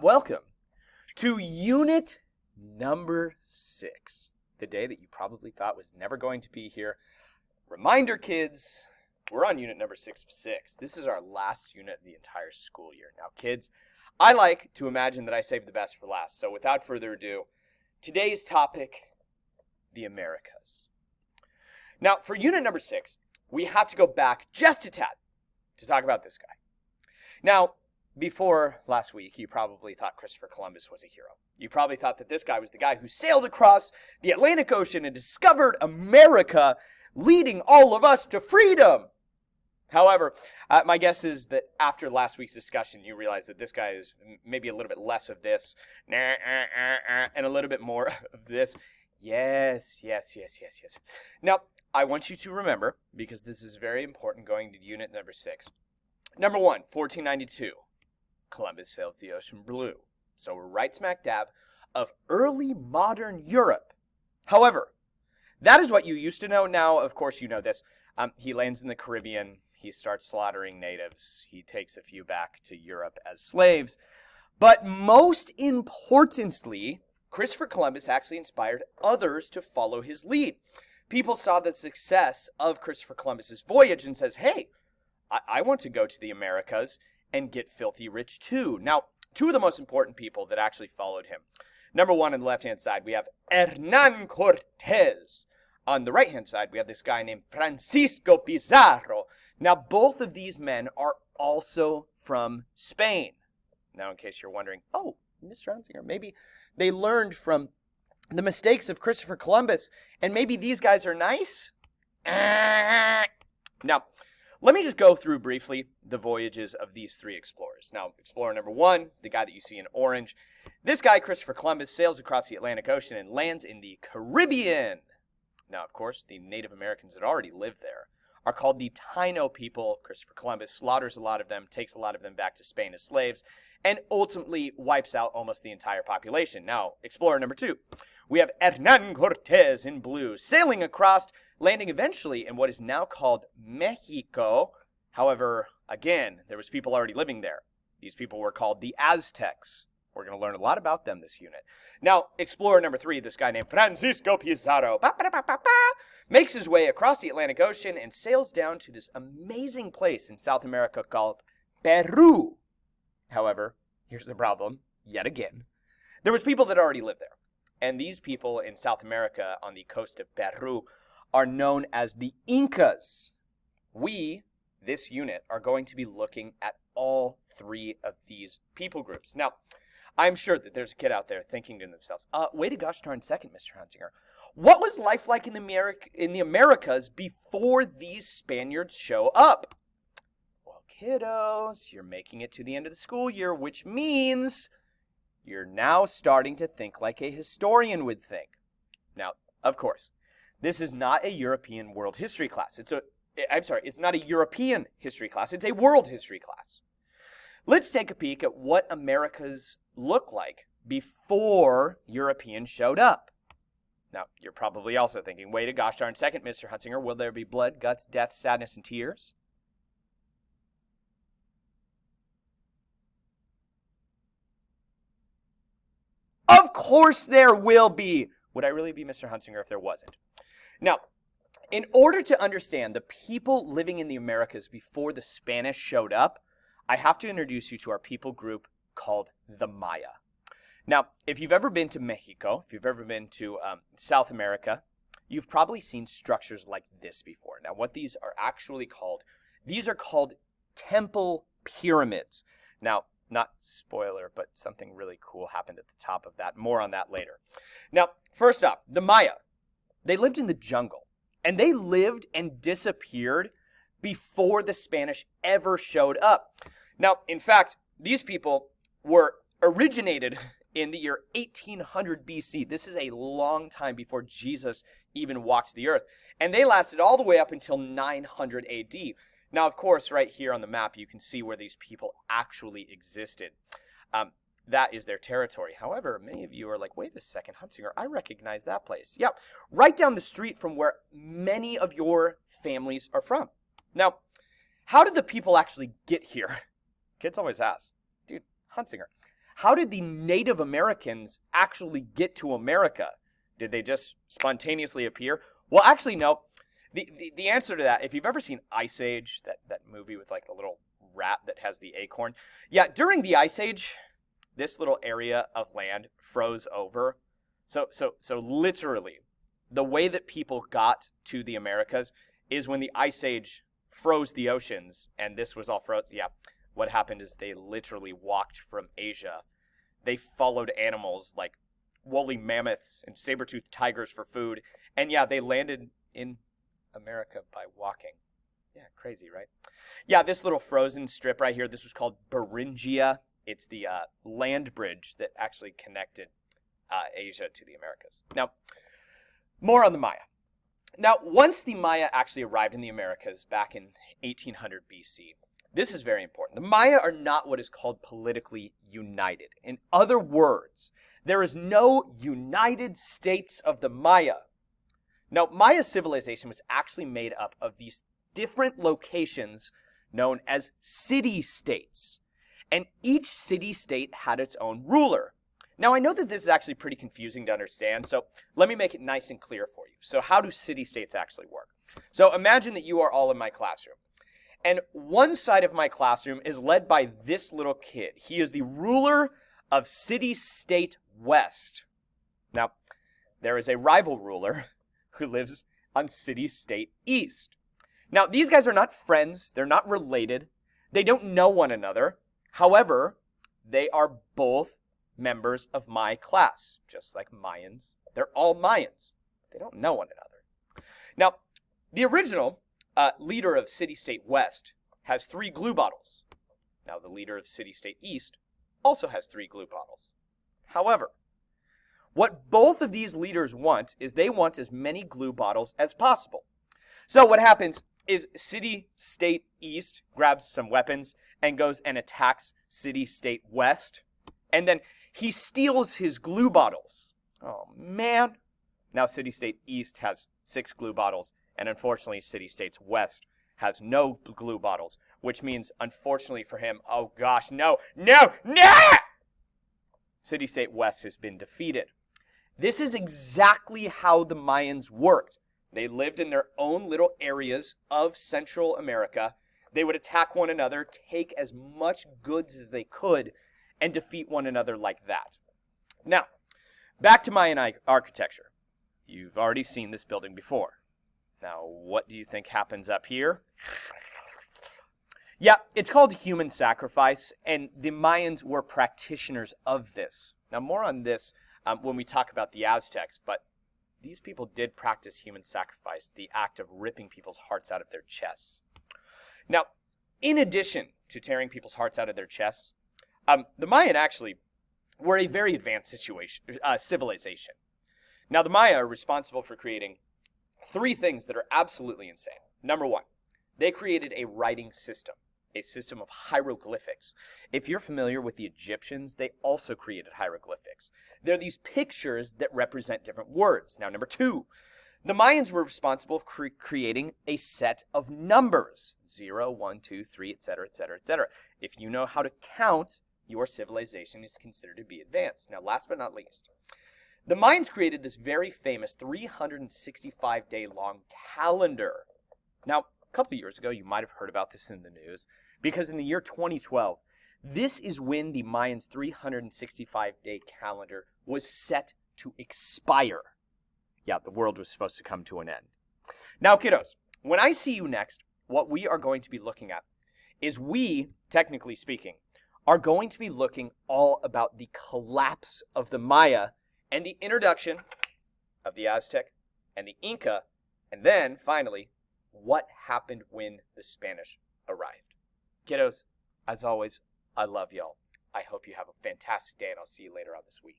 Welcome to unit number 6, the day that you probably thought was never going to be here. Reminder, kids, we're on unit number 6 of 6. This is our last unit of the entire school year. Now, kids, I like to imagine that I saved the best for last. So without further ado, today's topic, the Americas. Now, for unit number 6, we have to go back just a tad to talk about this guy. Now, before last week, you probably thought Christopher Columbus was a hero. You probably thought that this guy was the guy who sailed across the Atlantic Ocean and discovered America, leading all of us to freedom. However, my guess is that after last week's discussion, you realize that this guy is maybe a little bit less of this, and a little bit more of this. Yes. Now, I want you to remember, because this is very important going to unit number 6. Number 1, 1492. Columbus sails the ocean blue. So we're right smack dab of early modern Europe. However, that is what you used to know. Now, of course, you know this. He lands in the Caribbean. He starts slaughtering natives. He takes a few back to Europe as slaves. But most importantly, Christopher Columbus actually inspired others to follow his lead. People saw the success of Christopher Columbus's voyage and says, hey, I want to go to the Americas and get filthy rich too. Now, two of the most important people that actually followed him. Number 1 on the left-hand side, we have Hernán Cortés. On the right-hand side, we have this guy named Francisco Pizarro. Now, both of these men are also from Spain. Now, in case you're wondering, oh, Mr. Huntsinger, maybe they learned from the mistakes of Christopher Columbus, and maybe these guys are nice? Now, let me just go through briefly the voyages of these 3 explorers. Now, explorer number 1, the guy that you see in orange. This guy, Christopher Columbus, sails across the Atlantic Ocean and lands in the Caribbean. Now, of course, the Native Americans that already lived there are called the Taino people. Christopher Columbus slaughters a lot of them, takes a lot of them back to Spain as slaves, and ultimately wipes out almost the entire population. Now, explorer number 2, we have Hernán Cortés in blue, sailing across, landing eventually in what is now called Mexico. However, again, there was people already living there. These people were called the Aztecs. We're going to learn a lot about them this unit. Now, explorer number 3, this guy named Francisco Pizarro, makes his way across the Atlantic Ocean and sails down to this amazing place in South America called Peru. However, here's the problem, yet again. There was people that already lived there. And these people in South America on the coast of Peru are known as the Incas. We, this unit, are going to be looking at all 3 of these people groups. Now, I'm sure that there's a kid out there thinking to themselves, wait a gosh darn second, Mr. Huntsinger. What was life like in the Americas before these Spaniards show up? Well, kiddos, you're making it to the end of the school year, which means you're now starting to think like a historian would think. Now, of course, this is not a European world history class. It's not a European history class. It's a world history class. Let's take a peek at what Americas looked like before Europeans showed up. Now, you're probably also thinking, wait a gosh darn second, Mr. Huntsinger, will there be blood, guts, death, sadness, and tears? Of course there will be. Would I really be Mr. Huntsinger if there wasn't? Now, in order to understand the people living in the Americas before the Spanish showed up, I have to introduce you to our people group called the Maya. Now, if you've ever been to Mexico, if you've ever been to South America, you've probably seen structures like this before. Now, what these are actually called, these are called temple pyramids. Now, not spoiler, but something really cool happened at the top of that. More on that later. Now, first off, the Maya, they lived in the jungle. And they lived and disappeared before the Spanish ever showed up. Now, in fact, these people were originated in the year 1800 BC. This is a long time before Jesus even walked the earth. And they lasted all the way up until 900 AD. Now, of course, right here on the map, you can see where these people actually existed. That is their territory. However, many of you are like, wait a second, Huntsinger, I recognize that place. Yep, right down the street from where many of your families are from. Now, how did the people actually get here? Kids always ask, dude, Huntsinger, how did the Native Americans actually get to America? Did they just spontaneously appear? Well, actually, no. The answer to that, if you've ever seen Ice Age, that movie with like the little rat that has the acorn. Yeah, during the Ice Age, this little area of land froze over. So literally, the way that people got to the Americas is when the Ice Age froze the oceans, and this was all frozen. Yeah, what happened is they literally walked from Asia. They followed animals like woolly mammoths and saber-toothed tigers for food, and yeah, they landed in America by walking. Yeah, crazy, right? Yeah, this little frozen strip right here, this was called BERINGIA. It's the land bridge that actually connected Asia to the Americas. Now, more on the Maya. Now, once the Maya actually arrived in the Americas back in 1800 BC, this is very important. The Maya are not what is called politically united. In other words, there is no United States of the Maya. Now, Maya civilization was actually made up of these different locations known as city-states. And each city-state had its own ruler. Now, I know that this is actually pretty confusing to understand, so let me make it nice and clear for you. So how do city-states actually work? So imagine that you are all in my classroom. And one side of my classroom is led by this little kid. He is the ruler of city-state West. Now, there is a rival ruler who lives on city-state East. Now, these guys are not friends. They're not related. They don't know one another. However, they are both members of my class, just like Mayans. They're all Mayans. They don't know one another. Now, the original leader of city-state West has 3 glue bottles. Now, the leader of city-state East also has 3 glue bottles. However, what both of these leaders want is they want as many glue bottles as possible. So what happens is city-state East grabs some weapons and goes and attacks city-state West. And then he steals his glue bottles. Oh, man. Now city-state East has 6 glue bottles, and unfortunately city-states West has no glue bottles, which means, unfortunately for him, oh gosh, no! City-state West has been defeated. This is exactly how the Mayans worked. They lived in their own little areas of Central America. They would attack one another, take as much goods as they could, and defeat one another like that. Now, back to Mayan architecture. You've already seen this building before. Now, what do you think happens up here? Yeah, it's called human sacrifice, and the Mayans were practitioners of this. Now, more on this when we talk about the Aztecs, but these people did practice human sacrifice, the act of ripping people's hearts out of their chests. Now, in addition to tearing people's hearts out of their chests, the Mayan actually were a very advanced civilization. Now, the Maya are responsible for creating 3 things that are absolutely insane. Number 1, they created a writing system, a system of hieroglyphics. If you're familiar with the Egyptians, they also created hieroglyphics. They're these pictures that represent different words. Now, number 2, the Mayans were responsible for creating a set of numbers. 0, 1, 2, 3, etc., etc., etc. If you know how to count, your civilization is considered to be advanced. Now, last but not least, the Mayans created this very famous 365-day long calendar. Now, a couple of years ago, you might have heard about this in the news, because in the year 2012, this is when the Mayans' 365-day calendar was set to expire. Yeah, the world was supposed to come to an end. Now, kiddos, when I see you next, what we are going to be looking at is technically speaking, are going to be looking all about the collapse of the Maya and the introduction of the Aztec and the Inca, and then, finally, what happened when the Spanish arrived. Kiddos, as always, I love y'all. I hope you have a fantastic day, and I'll see you later on this week.